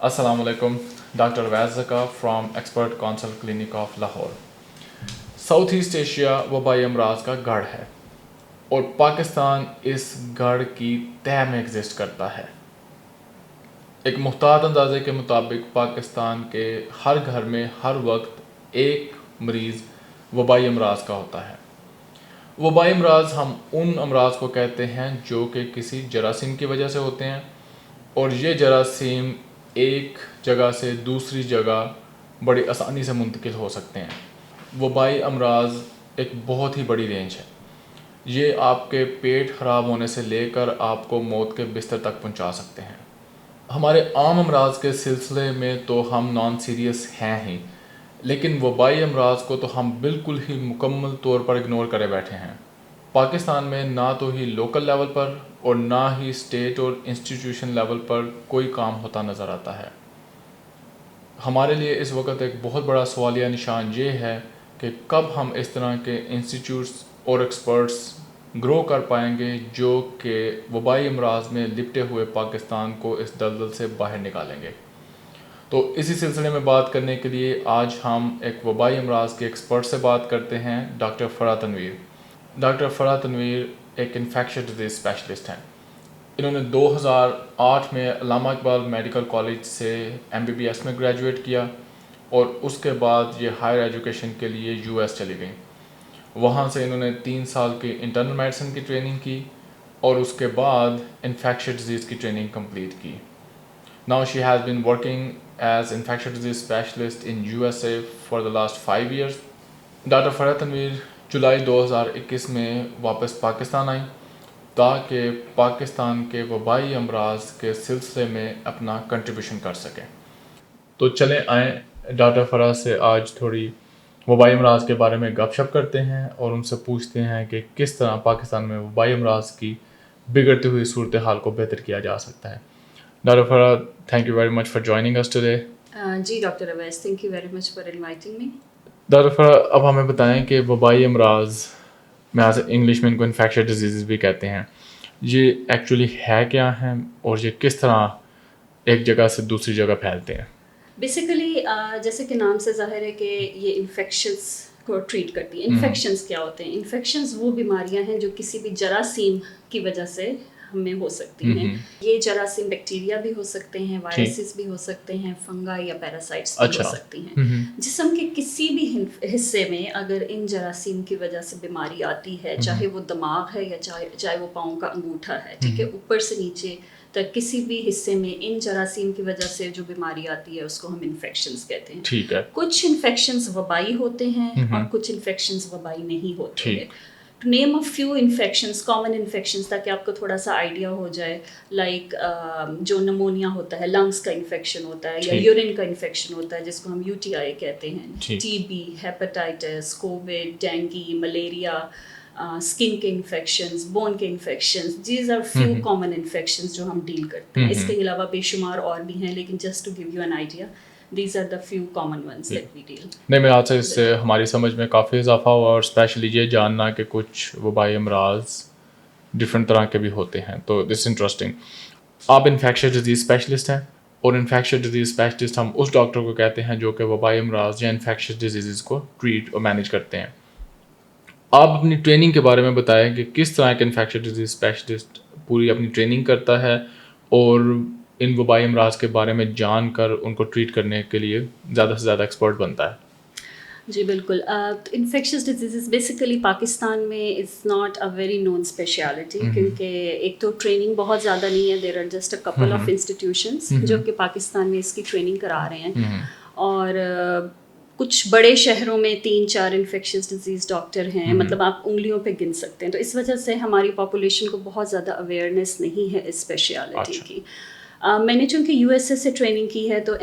السلام علیکم. Doctor Awais Zaka from expert council clinic of Lahore. South east Asia وبائی امراض کا گڑھ ہے اور پاکستان اس گڑھ کی تہہ میں ایگزسٹ کرتا ہے. ایک محتاط اندازے کے مطابق پاکستان کے ہر گھر میں ہر وقت ایک مریض وبائی امراض کا ہوتا ہے. وبائی امراض ہم ان امراض کو کہتے ہیں جو کہ کسی جراثیم کی وجہ سے ہوتے ہیں، اور یہ جراثیم ایک جگہ سے دوسری جگہ بڑی آسانی سے منتقل ہو سکتے ہیں. وبائی امراض ایک بہت ہی بڑی رینج ہے. یہ آپ کے پیٹ خراب ہونے سے لے کر آپ کو موت کے بستر تک پہنچا سکتے ہیں. ہمارے عام امراض کے سلسلے میں تو ہم نان سیریس ہیں ہی، لیکن وبائی امراض کو تو ہم بالکل ہی مکمل طور پر اگنور کرے بیٹھے ہیں. پاکستان میں نہ تو ہی لوکل لیول پر اور نہ ہی اسٹیٹ اور انسٹیٹیوشن لیول پر کوئی کام ہوتا نظر آتا ہے. ہمارے لیے اس وقت ایک بہت بڑا سوالیہ نشان یہ ہے کہ کب ہم اس طرح کے انسٹیٹیوٹس اور ایکسپرٹس گرو کر پائیں گے جو کہ وبائی امراض میں لپٹے ہوئے پاکستان کو اس دلدل سے باہر نکالیں گے. تو اسی سلسلے میں بات کرنے کے لیے آج ہم ایک وبائی امراض کے ایکسپرٹ سے بات کرتے ہیں، ڈاکٹر فرح تنویر. ڈاکٹر فرح تنویر ایک انفیکشس ڈیزیز اسپیشلسٹ ہیں. انہوں نے 2008 میں علامہ اقبال میڈیکل کالج سے MBBS میں گریجویٹ کیا اور اس کے بعد یہ ہائر ایجوکیشن کے لیے US چلی گئیں. وہاں سے انہوں نے 3 سال کی انٹرنل میڈیسن کی ٹریننگ کی اور اس کے بعد انفیکشس ڈیزیز کی ٹریننگ کمپلیٹ کی. Now she has been working as infectious disease specialist in USA for the last 5 years. Doctor فرح تنویر جولائی 2021 میں واپس پاکستان آئیں تاکہ پاکستان کے وبائی امراض کے سلسلے میں اپنا کنٹریبیوشن کر سکیں. تو چلیں آئیں ڈاکٹر فرح سے آج تھوڑی وبائی امراض کے بارے میں گپ شپ کرتے ہیں اور ان سے پوچھتے ہیں کہ کس طرح پاکستان میں وبائی امراض کی بگڑتی ہوئی صورتحال کو بہتر کیا جا سکتا ہے. Doctor Farah, thank you very much for joining us today. جی doctor Awais, thank you very much for inviting me. Doctor Farah, اب ہمیں بتائیں کہ وبائی امراض میں انگلش میں ان کو انفیکشس ڈیزیزز بھی کہتے ہیں, یہ ایکچولی ہے کیا ہیں اور یہ کس طرح ایک جگہ سے دوسری جگہ پھیلتے ہیں؟ بیسیکلی جیسے کہ نام سے ظاہر ہے کہ یہ انفیکشنس کو ٹریٹ کرتی ہیں. انفیکشنس کیا ہوتے ہیں؟ انفیکشنس وہ بیماریاں ہیں جو کسی بھی جراثیم کی وجہ سے ہمیں ہو سکتی ہیں. یہ جراثیم بیکٹیریا بھی ہو سکتے ہیں, وائرسز بھی ہو سکتے ہیں, فنگائی یا پیراسائٹس بھی ہو سکتی ہیں. جسم کے کسی بھی حصے میں اگر ان جراثیم کی وجہ سے بیماری آتی ہے, چاہے وہ دماغ ہے یا چاہے وہ پاؤں کا انگوٹھا ہے, ٹھیک ہے, اوپر سے نیچے تک کسی بھی حصے میں ان جراثیم کی وجہ سے جو بیماری آتی ہے اس کو ہم انفیکشنز کہتے ہیں. ٹھیک ہے. کچھ انفیکشنز وبائی ہوتے ہیں اور کچھ انفیکشنز وبائی نہیں ہوتے ہیں. To name a few infections, common infections, تاکہ آپ کو تھوڑا سا آئیڈیا ہو جائے, لائک جو نمونیا ہوتا ہے, لنگس کا انفیکشن ہوتا ہے, یا یورین کا انفیکشن ہوتا ہے جس کو ہم UTI کہتے ہیں, TB, hepatitis, covid, dengue, malaria, skin کے انفیکشنز, بون کے infections, these are few common infections جو ہم ڈیل کرتے ہیں. اس کے علاوہ بے شمار اور بھی ہیں, لیکن just to give you an idea, these are the few common ones that we deal. نہیں, میں آج سے اس سے ہماری سمجھ میں کافی اضافہ ہوا, اور اسپیشلی یہ جاننا کہ کچھ وبائی امراض ڈفرینٹ طرح کے بھی ہوتے ہیں, تو دس انٹرسٹنگ. آپ انفیکشس ڈیزیز اسپیشلسٹ ہیں, اور انفیکشس ڈیزیز اسپیشلسٹ ہم اس ڈاکٹر کو کہتے ہیں جو کہ وبائی امراض یا انفیکشس ڈیزیز کو ٹریٹ اور مینیج کرتے ہیں. آپ اپنی ٹریننگ کے بارے میں بتائیں کہ کس طرح ایک انفیکشس ڈیزیز اسپیشلسٹ پوری اپنی ٹریننگ کرتا ہے اور ان وبائی امراض کے بارے میں جان کر ان کو ٹریٹ کرنے کے لیے زیادہ سے زیادہ ایکسپرٹ بنتا ہے. جی بالکل. انفیکشس ڈیزیزز بیسیکلی پاکستان میں is not a very known speciality, کیونکہ ایک تو ٹریننگ بہت زیادہ نہیں ہے. There are just a couple of institutions جو کہ پاکستان میں اس کی ٹریننگ کرا رہے ہیں, اور کچھ بڑے شہروں میں 3-4 انفیکشس ڈیزیز ڈاکٹر ہیں, مطلب آپ انگلیوں پہ گن سکتے ہیں. تو اس وجہ سے ہماری پاپولیشن کو بہت زیادہ اویئرنیس نہیں ہے اس اسپیشلٹی کی. میں نے چونکہ USA سے ٹریننگ کی ہے, تو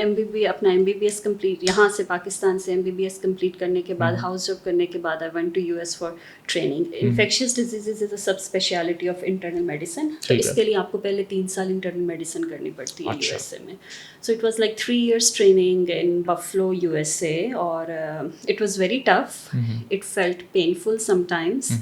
اپنا MBBS کمپلیٹ یہاں سے پاکستان سے MBBS کمپلیٹ کرنے کے بعد, ہاؤس جاب کرنے کے بعد, I went to US for training. Infectious diseases is a sub speciality of internal medicine. تو اس کے لیے آپ کو پہلے 3 سال انٹرنل میڈیسن کرنی پڑتی ہے USA میں. So it was like 3 years training in Buffalo USA, اور it was very tough. It felt painful some times,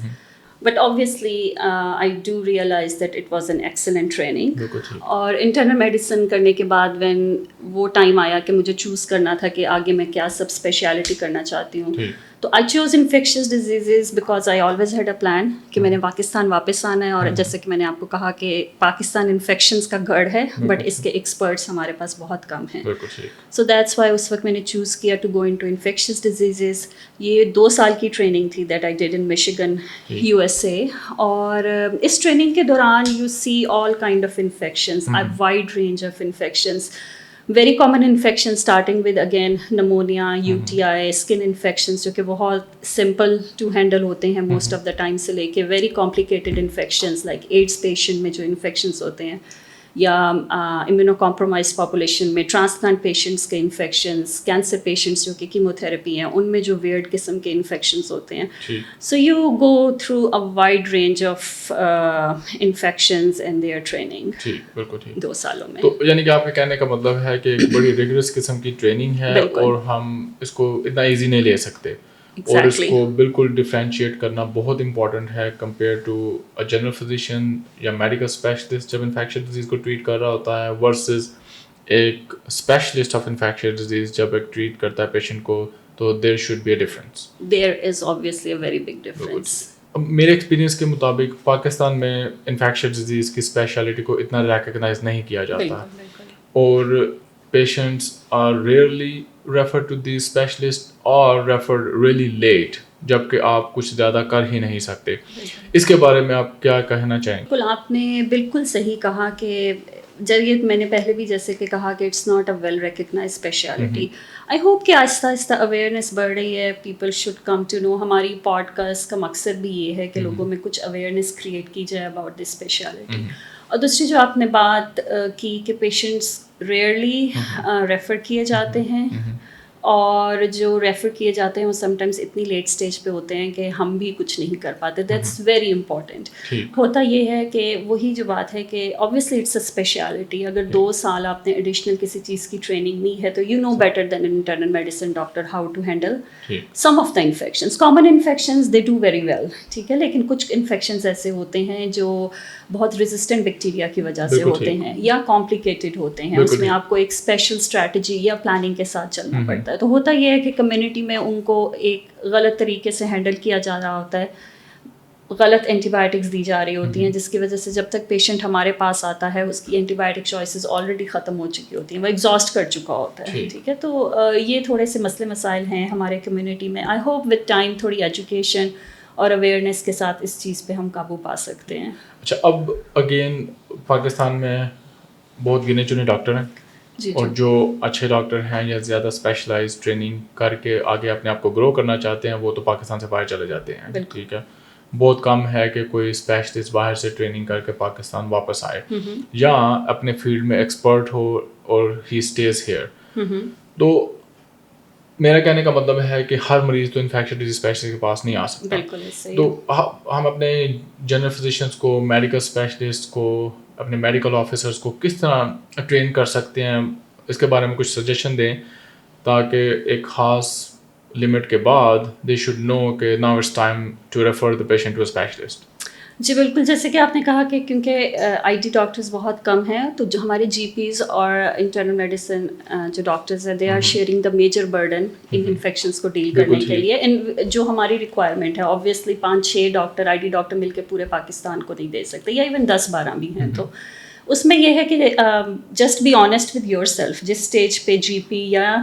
but obviously I do realise that it was an excellent training. بالکل ٹھیک. اور internal medicine کرنے کے بعد when وہ time آیا کہ مجھے چوز کرنا تھا کہ آگے میں کیا سب اسپیشلٹی کرنا چاہتی ہوں, تو I choose infectious diseases because I always had a plan کہ میں نے پاکستان واپس آنا ہے. اور جیسے کہ میں نے آپ کو کہا کہ پاکستان انفیکشنس کا گڑھ ہے, بٹ اس کے ایکسپرٹس ہمارے پاس بہت کم ہیں. سو دیٹس وائی اس وقت میں نے چوز کیا to go in to infectious diseases. یہ 2 سال کی ٹریننگ تھی that I did in Michigan USA. اور اس ٹریننگ کے دوران you see all kind of infections, a wide range of infections. Very common infection starting with again pneumonia, UTI, skin infections جو کہ بہت سمپل ٹو ہینڈل ہوتے ہیں most of the time, سے لے کے very complicated infections like AIDS patient میں جو انفیکشنس ہوتے ہیں, یا امیونو کمپرومائز پاپولیشن میں ٹرانسپلانٹ پیشنٹس کے انفیکشنس, کینسر پیشنٹس جو کہ کیموتھراپی ہیں ان میں جو ویئرڈ قسم کے انفیکشنس ہوتے ہیں. So you go through a wide range of infections in their training. بالکل ٹھیک. 2 سالوں میں. تو یعنی کہ آپ کے کہنے کا مطلب ہے کہ ایک بڑی ریگولس قسم کی ٹریننگ ہے, اور ہم اس کو اتنا ایزی نہیں لے سکتے, اور اس کو بالکل ڈفرینشیٹ کرنا بہت امپورٹنٹ ہے compare to a general physician یا میڈیکل اسپیشلسٹ جب انفیکشن ڈیزیز کو ٹریٹ کر رہا ہوتا ہے, ورسز ایک اسپیشلسٹ آف انفیکشن ڈیزیز جب ایک ٹریٹ کرتا ہے پیشنٹ کو, تو there should be a difference. There is obviously a very big difference. میرے ایکسپیرینس کے مطابق پاکستان میں انفیکشن ڈیزیز کی اسپیشلٹی کو اتنا ریکگنائز نہیں کیا جاتا, اور patients are rarely refer to the specialist اور ریفر ریئلی لیٹ, جبکہ آپ کچھ زیادہ کر ہی نہیں سکتے. اس کے بارے میں آپ کیا کہنا چاہیں گے؟ بالکل, آپ نے بالکل صحیح کہا کہ جب میں نے پہلے بھی جیسے کہ کہا کہ it's not a well recognise speciality. I hope کہ آہستہ آہستہ اویئرنیس بڑھ رہی ہے, people should come to know. ہماری پوڈ کاسٹ کا مقصد بھی یہ ہے کہ لوگوں میں کچھ اویئرنیس کریٹ کی جائے اباؤٹ دس اسپیشلٹی. اور دوسری جو آپ نے بات کی کہ پیشنٹس ریئرلی ریفر کیے جاتے ہیں, اور جو ریفر کیے جاتے ہیں وہ سم ٹائمز اتنی لیٹ اسٹیج پہ ہوتے ہیں کہ ہم بھی کچھ نہیں کر پاتے. That's very important. ہوتا یہ ہے کہ وہی جو بات ہے کہ اوبویسلی اٹس اے اسپیشلٹی. اگر 2 سال آپ نے ایڈیشنل کسی چیز کی ٹریننگ لی ہے تو you know better than in internal medicine doctor how to handle some of the infections. Common infections they do very well, ٹھیک ہے, لیکن کچھ انفیکشنز ایسے ہوتے ہیں جو بہت ریزسٹنٹ بیکٹیریا کی وجہ سے ہوتے ہیں یا کمپلیکیٹڈ ہوتے ہیں. اس میں آپ کو ایک اسپیشل اسٹریٹجی یا پلاننگ کے ساتھ چلنا پڑتا ہے. تو ہوتا یہ ہے کہ کمیونٹی میں ان کو ایک غلط طریقے سے ہینڈل کیا جا رہا ہوتا ہے, غلط اینٹی بایوٹکس دی جا رہی ہوتی ہیں, جس کی وجہ سے جب تک پیشنٹ ہمارے پاس آتا ہے اس کی اینٹی بایوٹک چوائسیز آلریڈی ختم ہو چکی ہوتی ہیں, وہ ایگزاسٹ کر چکا ہوتا ہے, ٹھیک ہے. تو یہ تھوڑے سے مسئلے مسائل ہیں ہمارے کمیونٹی میں. آئی ہوپ وتھ ٹائم تھوڑی ایجوکیشن اور اویئرنیس کے ساتھ اس چیز پہ ہم قابو پا سکتے ہیں. اچھا, اب اگین پاکستان میں بہت گنے چنے ڈاکٹر ہیں, اور جو اچھے ڈاکٹر ہیں یا زیادہ اسپیشلائز ٹریننگ کر کے آگے اپنے آپ کو گرو کرنا چاہتے ہیں, وہ تو پاکستان سے باہر چلے جاتے ہیں, ٹھیک ہے. بہت کم ہے کہ کوئی اسپیشلسٹ باہر سے ٹریننگ کر کے پاکستان واپس آئے یا اپنے فیلڈ میں ایکسپرٹ ہو اور ہی اسٹیز ہیئر. تو میرا کہنے کا مطلب ہے کہ ہر مریض تو انفیکشن ڈیزیز اسپیشلسٹ کے پاس نہیں آ سکتا. تو ہم اپنے جنرل فزیشینس کو, میڈیکل اسپیشلسٹ کو, اپنے میڈیکل آفیسرس کو کس طرح ٹرین کر سکتے ہیں, اس کے بارے میں کچھ سجیشن دیں, تاکہ ایک خاص لمٹ کے بعد دے شوڈ نو کہ now it's time to refer the patient to a specialist. جی بالکل, جیسے کہ آپ نے کہا کہ کیونکہ آئی ٹی ڈاکٹرز بہت کم ہیں, تو جو ہمارے جی پیز اور انٹرنل میڈیسن جو ڈاکٹرز ہیں they are sharing the major burden in infections کو ڈیل کرنے کے لیے. جو ہماری ریکوائرمنٹ ہے obviously 5-6 doctor I T doctor مل کے پورے پاکستان کو نہیں دے سکتے, یا ایون 10-12 بھی ہیں. تو اس میں یہ ہے کہ just be honest with your self. جس اسٹیج پہ جی پی یا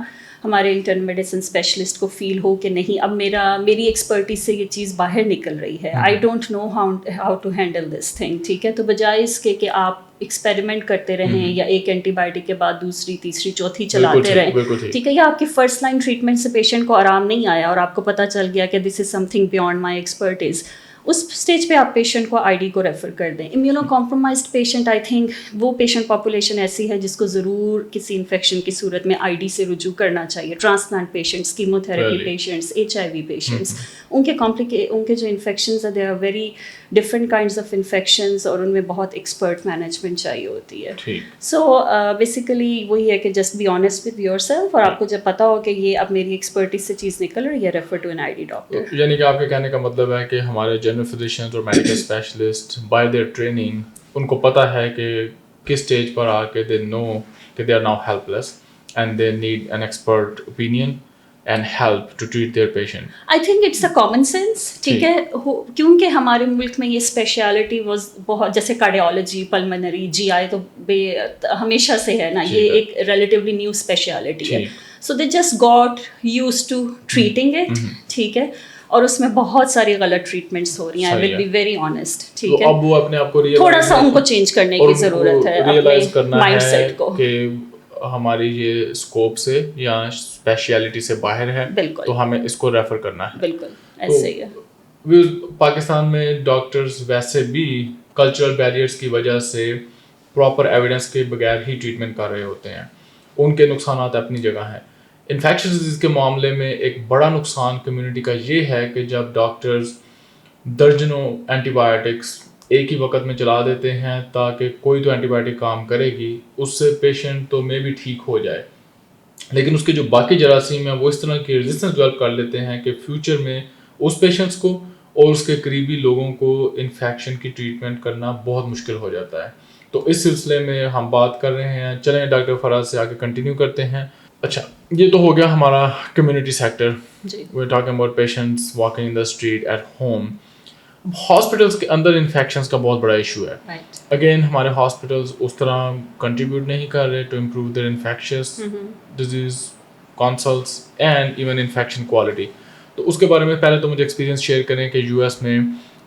ہمارے انٹرنل میڈیسن اسپیشلسٹ کو فیل ہو کہ نہیں اب میری ایکسپرٹیز سے یہ چیز باہر نکل رہی ہے, I don't know how to handle this thing, ٹھیک ہے, تو بجائے اس کے کہ آپ ایکسپیریمنٹ کرتے رہیں یا ایک اینٹی بائیوٹک کے بعد دوسری تیسری چوتھی چلاتے رہیں, ٹھیک ہے, یا آپ کی فرسٹ لائن ٹریٹمنٹ سے پیشنٹ کو آرام نہیں آیا اور آپ کو پتہ چل گیا کہ دس از سم تھنگ بیونڈ مائی ایکسپرٹیز, اس اسٹیج پہ آپ پیشنٹ کو آئی ڈی کو ریفر کر دیں. Immuno compromised patient I think وہ پیشنٹ پاپولیشن ایسی ہے جس کو ضرور کسی انفیکشن کی صورت میں آئی ڈی سے رجوع کرنا چاہیے. Transplant patients, chemotherapy patients, HIV patients, ان کے جو انفیکشنز ہیں they are very different kinds of infections, اور ان میں بہت ایکسپرٹ مینجمنٹ چاہیے ہوتی ہے. سو بیسیکلی وہی ہے کہ just be honest with your self, اور آپ کو جب پتا ہو کہ یہ اب میری ایکسپرٹیز سے چیز نکل رہی ہے, refer to an I D doctor. یعنی کہ آپ کے کہنے کا مطلب ہے کہ ہمارے جنرل فزیشینز اور medical specialist by their training ان کو پتہ ہے کہ کس اسٹیج پر آ کے دے نو کہ they are now helpless and they need an expert opinion and help to treat their patient. I think it's a common sense. ٹھیک ہے, کیونکہ ہمارے ملک میں یہ اسپیشلٹی واز بہت, جیسے کارڈیالوجی, پلمنری, جی آئی تو ہمیشہ سے ہے نا, یہ ایک ریلیٹیولی نیو اسپیشلٹی ہے. So they just got used to treating it. ٹھیک ہے, اور اس میں بہت ساری غلط ٹریٹمنٹس ہو رہی ہیں. آئی ول بی ویری آنیسٹ. ٹھیک ہے, اب وہ اپنے آپ کو تھوڑا سا ان کو چینج کرنے کی ضرورت ہے, ریئلائز کرنا مائنڈ ہے سیٹ کو کہ ہماری یہ اسکوپ سے یا اسپیشلٹی سے باہر ہے, تو ہمیں اس کو ریفر کرنا ہے. بالکل ایسے ہی ہے. پاکستان میں ڈاکٹرز ویسے بھی کلچرل بیریئرس کی وجہ سے پراپر ایویڈنس کے بغیر ہی ٹریٹمنٹ کر رہے ہوتے ہیں. ان کے نقصانات اپنی جگہ ہیں. انفیکشس ڈیزیز کے معاملے میں ایک بڑا نقصان کمیونٹی کا یہ ہے کہ جب ڈاکٹرز درجنوں اینٹی بایوٹکس ایک ہی وقت میں چلا دیتے ہیں تاکہ کوئی تو اینٹی بایوٹک کام کرے گی, اس سے پیشنٹ تو میں بھی ٹھیک ہو جائے, لیکن اس کے جو باقی جراثیم ہیں وہ اس طرح کی ریزسٹنس ڈیولپ کر لیتے ہیں کہ فیوچر میں اس پیشنٹس کو اور اس کے قریبی لوگوں کو انفیکشن کی ٹریٹمنٹ کرنا بہت مشکل ہو جاتا ہے. تو اس سلسلے میں ہم بات کر رہے ہیں. چلیں ڈاکٹر فراز سے آگے کنٹینیو کرتے ہیں. اچھا, یہ تو ہو گیا ہمارا community sector. We talking about patients walking in the street at home. Hospitals کے اندر انفیکشنس کا بہت بڑا ایشو ہے. اگین ہمارے ہاسپٹلس اس طرح کنٹریبیوٹ نہیں کر رہے to improve their infectious disease consults and even infection quality. تو اس کے بارے میں پہلے تو مجھے ایکسپیرینس شیئر کریں کہ یو ایس میں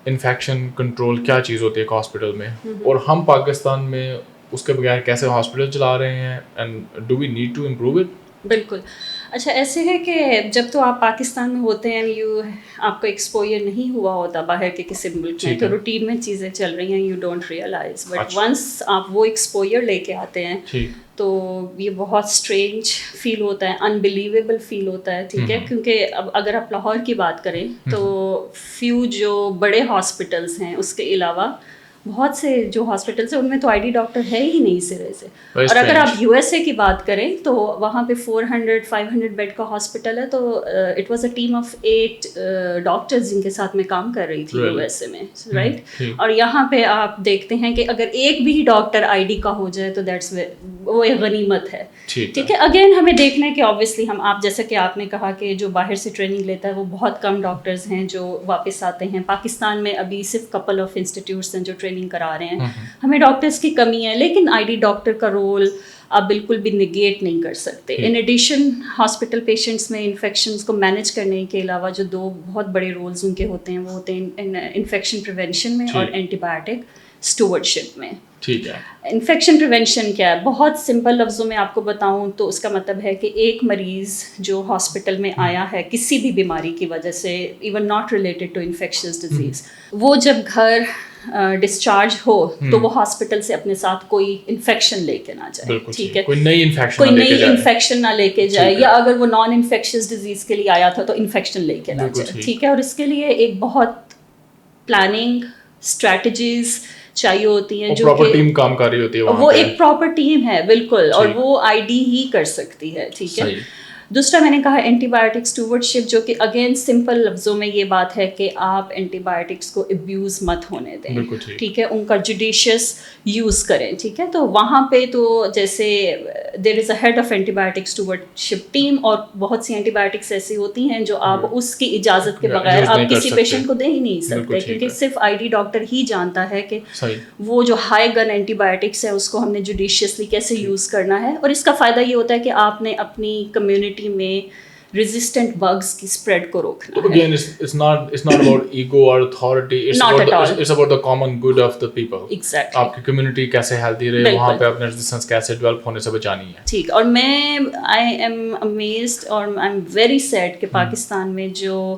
انفیکشن کنٹرول کیا چیز ہوتی ہے ایک ہاسپٹل میں, اور ہم پاکستان میں اس کے بغیر کیسے ہاسپٹل چلا رہے ہیں, and do we need to improve it. بالکل. اچھا, ایسے ہے کہ جب تو آپ پاکستان میں ہوتے ہیں, آپ کو ایکسپوئر نہیں ہوا ہوتا باہر کے کسی ملک میں, تو روٹین میں چیزیں چل رہی ہیں, you don't realise. But once آپ وہ ایکسپوئر لے کے آتے ہیں تو یہ بہت اسٹرینج فیل ہوتا ہے, انبلیویبل فیل ہوتا ہے. ٹھیک ہے, کیونکہ اب اگر آپ لاہور کی بات کریں تو فیو جو بڑے ہاسپٹلس ہیں, اس کے علاوہ بہت سے جو ہاسپٹلس ہیں ان میں تو آئی ڈی ڈاکٹر ہے ہی نہیں سرے سے. اور اگر آپ یو ایس اے کی بات کریں تو وہاں پہ 400-500 بیڈ کا ہاسپٹل ہے, تو it was a team of 8 doctors جن کے ساتھ میں کام کر رہی تھی یو ایس اے میں, رائٹ. اور یہاں پہ آپ دیکھتے ہیں کہ اگر ایک بھی ڈاکٹر آئی ڈی کا ہو جائے تو دیٹس وہ ایک غنیمت ہے. ٹھیک ہے, اگین ہمیں دیکھنا ہے کہ آبویسلی ہم, آپ جیسا کہ آپ نے کہا کہ جو باہر سے ٹریننگ لیتا ہے وہ بہت کم ڈاکٹرز ہیں جو واپس آتے ہیں. پاکستان میں ابھی صرف کپل آف انسٹیٹیوٹس ہیں جو ٹریننگ کرا رہے ہیں. ہمیں ڈاکٹرز کی کمی ہے, لیکن آئی ڈی ڈاکٹر کا رول آپ بالکل بھی نگیٹ نہیں کر سکتے. ان ایڈیشن ہاسپٹل پیشنٹس میں انفیکشنز کو مینیج کرنے کے علاوہ جو دو بہت بڑے رولز ان کے ہوتے ہیں, وہ ہوتے ہیں انفیکشن پریونشن میں اور اینٹی بایوٹک اسٹوورڈشپ میں. ٹھیک ہے, انفیکشن پریونشن کیا ہے, بہت سمپل لفظوں میں آپ کو بتاؤں تو اس کا مطلب ہے کہ ایک مریض جو ہاسپٹل میں آیا ہے کسی بھی بیماری کی وجہ سے, even not related to infectious disease, وہ جب گھر ڈسچارج ہو تو وہ ہاسپٹل سے اپنے ساتھ کوئی انفیکشن لے کے نہ جائے. ٹھیک ہے, کوئی نئی انفیکشن نہ لے کے جائے, یا اگر وہ نان انفیکشس ڈیزیز کے لیے آیا تھا تو انفیکشن لے کے نہ جائے. ٹھیک ہے, اور اس کے لیے ایک بہت پلاننگ اسٹریٹجیز چاہیے ہوتی ہیں, جو کہ ٹیم کام کر رہی ہوتی ہے, وہ ایک پراپر ٹیم ہے. بالکل, اور وہ آئی ڈی ہی کر سکتی ہے. ٹھیک ہے. دوسرا میں نے کہا اینٹی بایوٹک اسٹوورڈشپ, جو کہ اگین سمپل لفظوں میں یہ بات ہے کہ آپ اینٹی بایوٹکس کو ابیوز مت ہونے دیں. ٹھیک ہے, ان کا جوڈیشیس یوز کریں. ٹھیک ہے, تو وہاں پہ تو جیسے there is a head of antibiotic stewardship team, اور بہت سی اینٹی بایوٹکس ایسی ہوتی ہیں جو آپ اس کی اجازت کے بغیر آپ کسی پیشنٹ کو دے ہی نہیں سکتے, کیونکہ صرف آئی ڈی ڈاکٹر ہی جانتا ہے کہ وہ جو ہائی گن اینٹی بایوٹکس ہے اس کو ہم نے جوڈیشیسلی کیسے یوز کرنا ہے. اور اس کا فائدہ یہ ہوتا ہے کہ آپ نے اپنی کمیونٹی میں ریزسٹنٹ بگز کی اسپریڈ کو روکنا ہے. Again, it's not about ego or authority. It's about the common good of the people. Exactly. آپ کی کمیونٹی کیسے ہیلدی رہے, وہاں پہ اپنے ریزسٹنس کیسے ڈیولپ ہونے سے بچانی ہے. ٹھیک, اور میں آئی ایم امیزڈ اور آئی ایم ویری سیڈ کہ پاکستان میں جو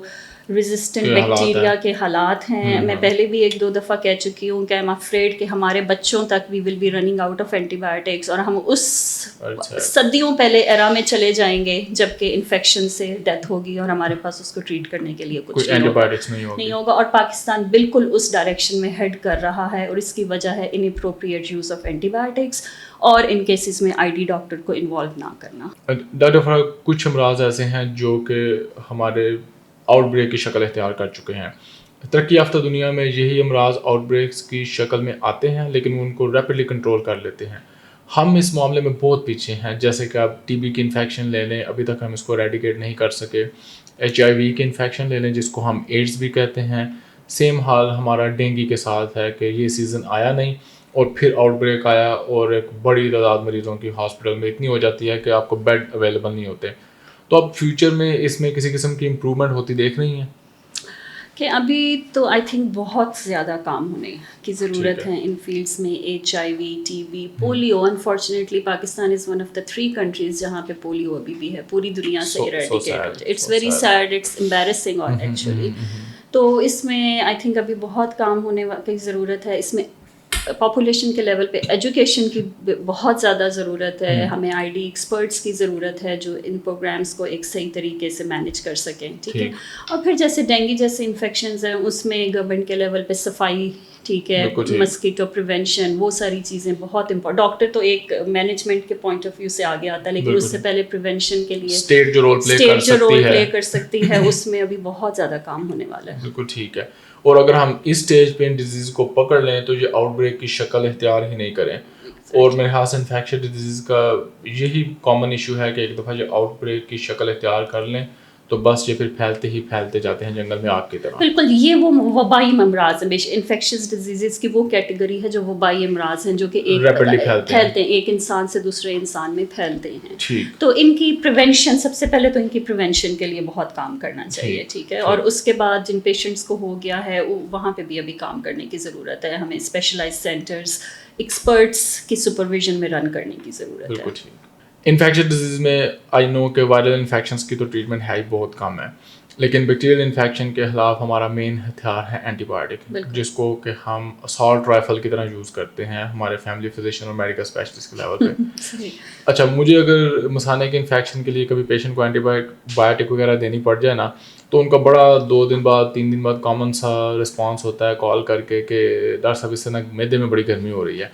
ریزسٹنٹ بیکٹیریا کے حالات ہیں, میں پہلے بھی 1-2 دفعہ کہہ چکی ہوں کہ آئی ایم افریڈ کہ ہمارے بچوں تک we will be running out of anti بایوٹکس, اور ہم اس صدیوں پہلے ایرا میں چلے جائیں گے جب کہ انفیکشن سے ڈیتھ ہوگی اور ہمارے پاس اس کو ٹریٹ کرنے کے لیے کچھ نہیں ہوگا. اور پاکستان بالکل اس ڈائریکشن میں ہیڈ کر رہا ہے, اور اس کی وجہ ہے inappropriate use of anti بایوٹکس, اور ان کیسز میں آئی ڈی ڈاکٹر کو انوالو نہ کرنا. ڈاکٹر فرا, کچھ امراض ایسے ہیں جو کہ ہمارے آؤٹ بریک کی شکل اختیار کر چکے ہیں. ترقی یافتہ دنیا میں یہی امراض آؤٹ بریکس کی شکل میں آتے ہیں، لیکن وہ ان کو ریپڈلی کنٹرول کر لیتے ہیں. ہم اس معاملے میں بہت پیچھے ہیں. جیسے کہ آپ ٹی بی کی انفیکشن لے لیں، ابھی تک ہم اس کو ایریڈیکیٹ نہیں کر سکے. HIV کی انفیکشن لے لیں جس کو ہم ایڈز بھی کہتے ہیں. سیم حال ہمارا ڈینگی کے ساتھ ہے کہ یہ سیزن آیا نہیں اور پھر آؤٹ بریک آیا اور ایک بڑی تعداد مریضوں کی ہاسپٹل میں اتنی ہو جاتی ہے کہ آپ کو بیڈ اویلیبل نہیں ہوتے. تو اب فیوچر میں اس میں کسی قسم کی امپرومنٹ ہوتی دیکھ رہی ہیں؟ کہ ابھی تو آئی تھنک بہت زیادہ کام ہونے کی ضرورت ہے ان فیلڈس میں. HIV, TB, polio. Unfortunately Pakistan is one of the 3 countries جہاں پہ پولیو ابھی بھی ہے پوری دنیا سے eradicate. It's very sad, it's embarrassing اور ایکچولی. تو اس میں آئی تھنک ابھی بہت کام ہونے کی ضرورت ہے. اس میں پاپولیشن کے لیول پہ ایجوکیشن کی بہت زیادہ ضرورت ہے. ہمیں ID ایکسپرٹس کی ضرورت ہے جو ان پروگرامس کو ایک صحیح طریقے سے مینیج کر سکیں. ٹھیک ہے. اور پھر جیسے ڈینگی جیسے انفیکشنز ہیں اس میں گورنمنٹ کے لیول پہ صفائی, ٹھیک ہے, مسکیٹو پریونشن, وہ ساری چیزیں بہت امپورٹنٹ. ڈاکٹر تو ایک مینجمنٹ کے پوائنٹ آف ویو سے آگے آتا ہے, لیکن اس سے پہلے پریونشن کے لیے اسٹیٹ جو رول پلے کر سکتی ہے اس میں ابھی بہت زیادہ کام ہونے والا ہے. بالکل ٹھیک ہے. اور اگر ہم اس اسٹیج پہ ان ڈیزیز کو پکڑ لیں تو یہ آؤٹ بریک کی شکل اختیار ہی نہیں کریں. اور میرے خیال سے انفیکشن ڈیزیز کا یہی کامن ایشو ہے کہ ایک دفعہ یہ آؤٹ بریک کی شکل اختیار کر لیں تو بس یہ پھر پھیلتے ہی پھیلتے جاتے ہیں جنگل میں آگ کی طرح. بالکل, یہ وہ وبائی امراض ہیں. انفیکشس ڈیزیزز کی وہ کیٹیگری ہے جو وبائی امراض ہیں جو کہ ایک پھیلتے ہیں, ایک انسان سے دوسرے انسان میں پھیلتے ہیں. تو ان کی پریونشن, سب سے پہلے تو ان کی پریونشن کے لیے بہت کام کرنا چاہیے. ٹھیک ہے. اور اس کے بعد جن پیشنٹس کو ہو گیا ہے وہاں پہ بھی ابھی کام کرنے کی ضرورت ہے. ہمیں اسپیشلائز سینٹرز ایکسپرٹس کی سپرویژن میں رن کرنے کی ضرورت ہے. انفیکشن ڈیزیز میں آئی نو کہ وائرل انفیکشنس کی تو ٹریٹمنٹ ہے ہی بہت کم ہے, لیکن بیکٹیریل انفیکشن کے خلاف ہمارا مین ہتھیار ہے اینٹی بایوٹک, جس کو کہ ہم اسالٹ رائفل کی طرح یوز کرتے ہیں ہمارے فیملی فزیشین اور میڈیکل اسپیشلسٹ کے لیول پہ. اچھا, مجھے اگر مثانے کے انفیکشن کے لیے کبھی پیشنٹ کو اینٹی بایوٹک وغیرہ دینی پڑ جائے نا, تو ان کا بڑا 2 دن بعد 3 دن بعد کامن سا رسپانس ہوتا ہے کال کر کے کہ ڈاکٹر صاحب اس سے نا معدے میں بڑی گرمی ہو رہی ہے.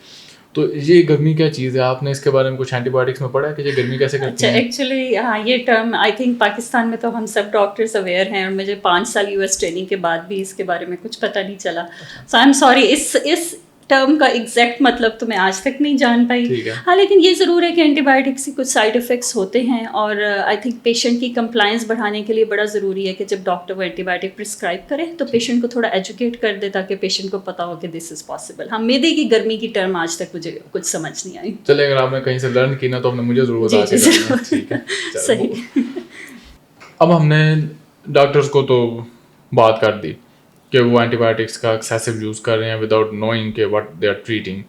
تو یہ گرمی کیا چیز ہے؟ آپ نے اس کے بارے میں کچھ اینٹی بایوٹکس میں پڑھا ہے کہ یہ گرمی کیسے کرتی ہے؟ ایکچولی ہاں, یہ ٹرم آئی تھنک پاکستان میں تو ہم سب ڈاکٹرس اویئر ہیں, اور مجھے 5 سال US ٹریننگ کے بعد بھی اس کے بارے میں کچھ پتہ نہیں چلا. سو آئی ایم سوری, اس ٹرم کا ایگزیکٹ مطلب تو میں آج تک نہیں جان پائی. ہاں, لیکن یہ ضرور ہے کہ اینٹی بایوٹکس کے کچھ سائڈ افیکٹس ہوتے ہیں, اور آئی تھنک پیشنٹ کی کمپلائنس بڑھانے کے لیے بڑا ضروری ہے کہ جب ڈاکٹر وہ اینٹی بایوٹک پرسکرائب کرے تو پیشنٹ کو تھوڑا ایجوکیٹ کر دے تاکہ پیشنٹ کو پتا ہو کہ دس از پاسبل. ہاں, معدے کی گرمی کی ٹرم آج تک مجھے کچھ سمجھ نہیں آئی. چلے, اگر آپ نے کہیں سے لرن کی نا تو ہم نے مجھے ضرور بتا دیا. ٹھیک ہے, صحیح. اب ہم نے ڈاکٹرس کو تو بات کر دی کہ وہ اینٹی بایوٹکس کا ایکسیسو یوز کر رہے ہیں وداؤٹ نوئنگ کہ واٹ دے آر ٹریٹنگ.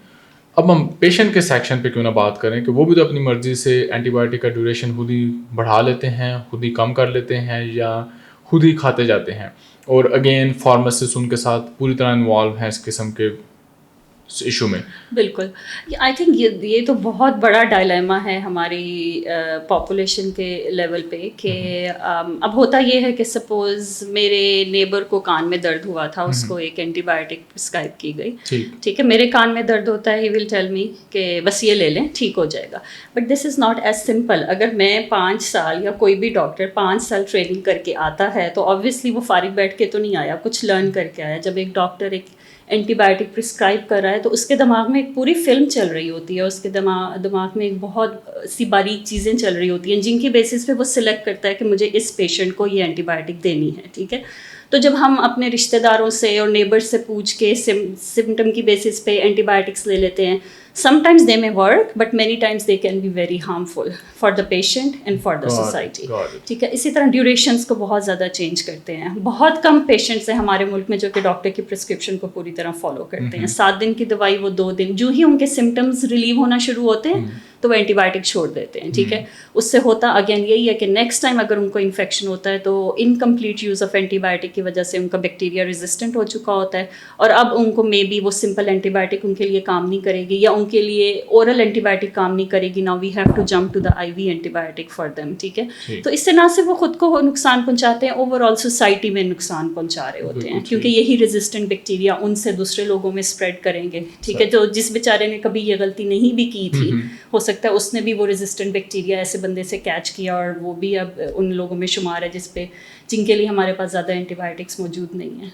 اب ہم پیشنٹ کے سیکشن پہ کیوں نہ بات کریں کہ وہ بھی تو اپنی مرضی سے اینٹی بایوٹک کا ڈیوریشن خود ہی بڑھا لیتے ہیں, خود ہی کم کر لیتے ہیں, یا خود ہی کھاتے جاتے ہیں. اور اگین فارماسسٹ ان کے ساتھ پوری طرح انوالو ہیں اس قسم کے ایشو میں. بالکل, آئی تھنک یہ تو بہت بڑا ڈائلیما ہے ہماری پاپولیشن کے لیول پہ کہ اب ہوتا یہ ہے کہ سپوز میرے نیبر کو کان میں درد ہوا تھا, اس کو ایک اینٹی بایوٹک پرسکرائب کی گئی. ٹھیک ہے, میرے کان میں درد ہوتا ہے, ہی ول ٹیل می کہ بس یہ لے لیں ٹھیک ہو جائے گا. But this is not as simple. اگر میں 5 سال یا کوئی بھی ڈاکٹر 5 سال ٹریننگ کر کے آتا ہے تو آبویسلی وہ فارغ بیٹھ کے تو نہیں آیا, کچھ لرن کر کے آیا. جب ایک ڈاکٹر ایک اینٹی بایوٹک پرسکرائب کر رہا ہے تو اس کے دماغ میں ایک پوری فلم چل رہی ہوتی ہے, اس کے دماغ میں ایک بہت سی باریک چیزیں چل رہی ہوتی ہیں جن کی بیسس پہ وہ سلیکٹ کرتا ہے کہ مجھے اس پیشنٹ کو یہ اینٹی بایوٹک دینی ہے. ٹھیک ہے, تو جب ہم اپنے رشتہ داروں سے اور نیبرس سے پوچھ کے سمٹم کی بیسس پہ اینٹی بایوٹکس لے لیتے ہیں, sometimes they may work but many times they can be very harmful for the patient and for the society. ٹھیک ہے, اسی طرح ڈیوریشنس کو بہت زیادہ چینج کرتے ہیں. بہت کم پیشنٹس ہیں ہمارے ملک میں جو کہ ڈاکٹر کی پرسکرپشن کو پوری طرح فالو کرتے ہیں. 7 دن کی دوائی وہ 2 دن, جو ہی ان کے سمٹمز ریلیو ہونا شروع ہوتے ہیں تو وہ اینٹی بایوٹک چھوڑ دیتے ہیں. ٹھیک ہے, اس سے ہوتا اگین یہی ہے کہ نیکسٹ ٹائم اگر ان کو انفیکشن ہوتا ہے تو incomplete use of antibiotic کی وجہ سے ان کا بیکٹیریا ریزسٹنٹ ہو چکا ہوتا ہے, اور اب ان کو مے بی وہ سمپل اینٹی بایوٹک ان کے لیے کام نہیں کرے گی, یا ان کے لیے اورل اینٹی بایوٹک کام نہیں کرے گی. Now we have to jump to the IV antibiotic for them. ٹھیک ہے, تو اس سے نہ صرف وہ خود کو نقصان پہنچاتے ہیں, اوور آل سوسائٹی میں نقصان پہنچا رہے ہوتے ہیں, کیونکہ یہی ریزسٹنٹ بیکٹیریا ان سے دوسرے لوگوں میں اسپریڈ کریں گے. ٹھیک ہے, جو جس بیچارے نے کبھی یہ غلطی نہیں بھی کی تھی, ہو سکتا ہے اس نے بھی وہ ریزسٹنٹ بیکٹیریا ایسے بندے سے کیچ کیا, اور وہ بھی اب ان لوگوں میں شمار ہے جن کے لیے ہمارے پاس زیادہ اینٹی بایوٹکس موجود نہیں ہیں.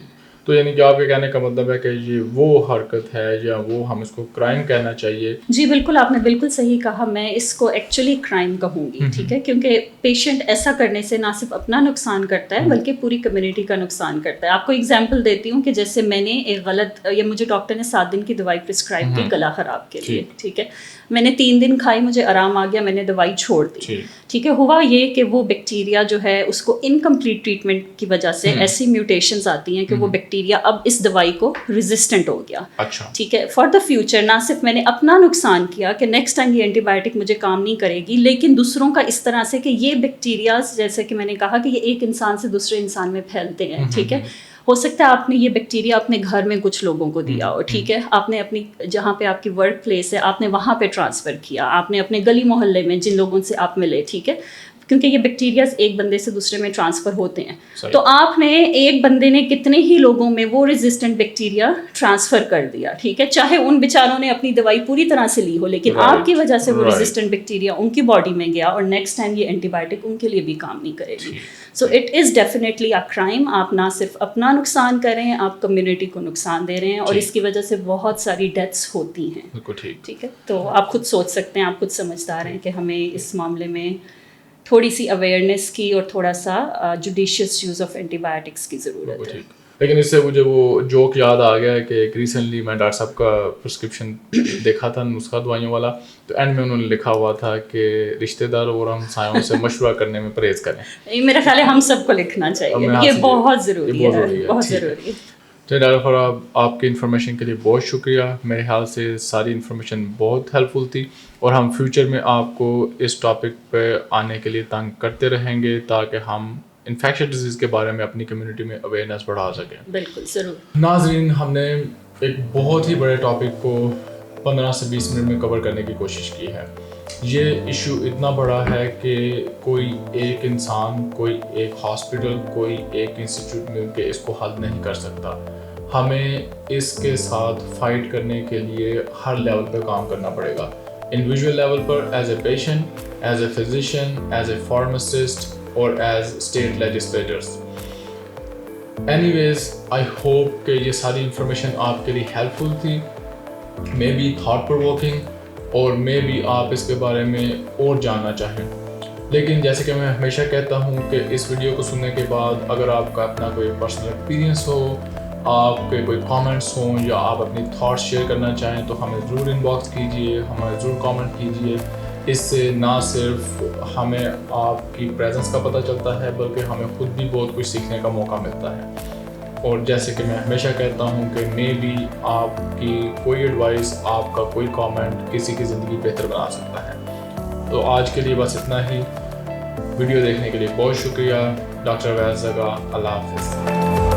تو یعنی کہ آپ کے کہنے کا مطلب ہے کہ یہ وہ حرکت ہے یا وہ ہم اس کو کرائم کہنا چاہیے؟ جی بالکل، آپ نے بالکل صحیح کہا. میں اس کو ایکچولی کرائم کہوں گی. ٹھیک ہے، کیونکہ پیشنٹ ایسا کرنے سے نہ صرف اپنا نقصان کرتا ہے بلکہ پوری کمیونٹی کا نقصان کرتا ہے. آپ کو ایگزامپل دیتی ہوں کہ جیسے میں نے ایک غلط، یا مجھے ڈاکٹر نے 7 دن کی دوائی پرسکرائب کی گلا خراب کے لیے. ٹھیک ہے، میں نے 3 دن کھائی، مجھے آرام آ گیا، میں نے دوائی چھوڑ دی. ٹھیک ہے، ہوا یہ کہ وہ بیکٹیریا جو ہے اس کو انکمپلیٹ ٹریٹمنٹ کی وجہ سے ایسی میوٹیشنز آتی ہیں کہ وہ بیکٹیریا اب اس دوائی کو ریزسٹنٹ ہو گیا. ٹھیک ہے، فار دا فیوچر نہ صرف میں نے اپنا نقصان کیا کہ نیکسٹ ٹائم یہ اینٹی بایوٹک مجھے کام نہیں کرے گی، لیکن دوسروں کا اس طرح سے کہ یہ بیکٹیریاز، جیسے کہ میں نے کہا کہ یہ ایک انسان سے دوسرے انسان میں پھیلتے ہیں. ٹھیک ہے، ہو سکتا ہے آپ نے یہ بیکٹیریا اپنے گھر میں کچھ لوگوں کو دیا ہو. ٹھیک ہے، آپ نے اپنی جہاں پہ آپ کی ورک پلیس ہے آپ نے وہاں پہ ٹرانسفر کیا، آپ نے اپنے گلی محلے میں جن لوگوں سے آپ ملے. ٹھیک ہے، کیونکہ یہ بیکٹیریاز ایک بندے سے دوسرے میں ٹرانسفر ہوتے ہیں. تو آپ نے ایک بندے نے کتنے ہی لوگوں میں وہ ریزسٹنٹ بیکٹیریا ٹرانسفر کر دیا. ٹھیک ہے، چاہے ان بیچاروں نے اپنی دوائی پوری طرح سے لی ہو، لیکن آپ کی وجہ سے وہ ریزسٹنٹ بیکٹیریا ان کی باڈی میں گیا اور نیکسٹ ٹائم یہ اینٹی بایوٹک ان کے لیے بھی کام نہیں کرے گی. So it is definitely a crime. آپ نہ صرف اپنا نقصان کر رہے ہیں، آپ کمیونٹی کو نقصان دے رہے ہیں، اور اس کی وجہ سے بہت ساری ڈیتھس ہوتی ہیں. ٹھیک ہے، تو آپ خود سوچ سکتے ہیں، آپ خود سمجھدار ہیں کہ ہمیں اس معاملے میں تھوڑی سی اویئرنیس کی اور تھوڑا سا judicious use of anti biotics کی ضرورت ہے. لیکن اس سے مجھے وہ جوک یاد آ گیا ہے کہ ایک ریسنٹلی میں ڈاکٹر صاحب کا پرسکرپشن دیکھا تھا نسخہ دوائیوں والا، تو اینڈ میں انہوں نے لکھا ہوا تھا کہ رشتہ داروں اور ہمسایوں سے مشورہ کرنے میں پرہیز کریں. میرا خیال ہے ہم سب کو لکھنا چاہیے، یہ بہت ضروری ہے، بہت ضروری ہے. چلیے ڈاکٹر فراح، آپ کی انفارمیشن کے لیے بہت شکریہ. میرے خیال سے ساری انفارمیشن بہت ہیلپ فل تھی، اور ہم فیوچر میں آپ کو اس ٹاپک پہ آنے کے لیے تنگ کرتے رہیں گے تاکہ ہم انفیکشس ڈیزیز کے بارے میں اپنی کمیونٹی میں اویئرنیس بڑھا سکیں. بالکل ضرور. ناظرین، ہم نے ایک بہت ہی بڑے ٹاپک کو 15 سے 20 منٹ میں کور کرنے کی کوشش کی ہے. یہ ایشو اتنا بڑا ہے کہ کوئی ایک انسان، کوئی ایک ہاسپٹل، کوئی ایک انسٹیٹیوٹ مل کے اس کو حل نہیں کر سکتا. ہمیں اس کے ساتھ فائٹ کرنے کے لیے ہر لیول پہ کام کرنا پڑے گا. انڈیویجول لیول پر as a patient, as a physician, as a pharmacist اور as state legislators. Anyways I hope کہ یہ ساری انفارمیشن آپ کے لیے ہیلپ فل تھی، مے بی تھاٹ پرووکنگ، اور مے بی آپ اس کے بارے میں اور جاننا چاہیں. لیکن جیسے کہ میں ہمیشہ کہتا ہوں کہ اس ویڈیو کو سننے کے بعد اگر آپ کا اپنا کوئی پرسنل ایکسپیرینس ہو، آپ کے کوئی کامنٹس ہوں، یا آپ اپنی تھاٹس شیئر کرنا چاہیں تو ہمیں ضرور ان باکس کیجیے، ہمیں ضرور کامنٹ کیجیے. اس سے نہ صرف ہمیں آپ کی پریزنس کا پتہ چلتا ہے بلکہ ہمیں خود بھی بہت کچھ سیکھنے کا موقع ملتا ہے. اور جیسے کہ میں ہمیشہ کہتا ہوں کہ مے بی آپ کی کوئی ایڈوائس، آپ کا کوئی کامنٹ کسی کی زندگی بہتر بنا سکتا ہے. تو آج کے لیے بس اتنا ہی. ویڈیو دیکھنے کے لیے بہت شکریہ. ڈاکٹر اویس زگا، اللہ حافظ.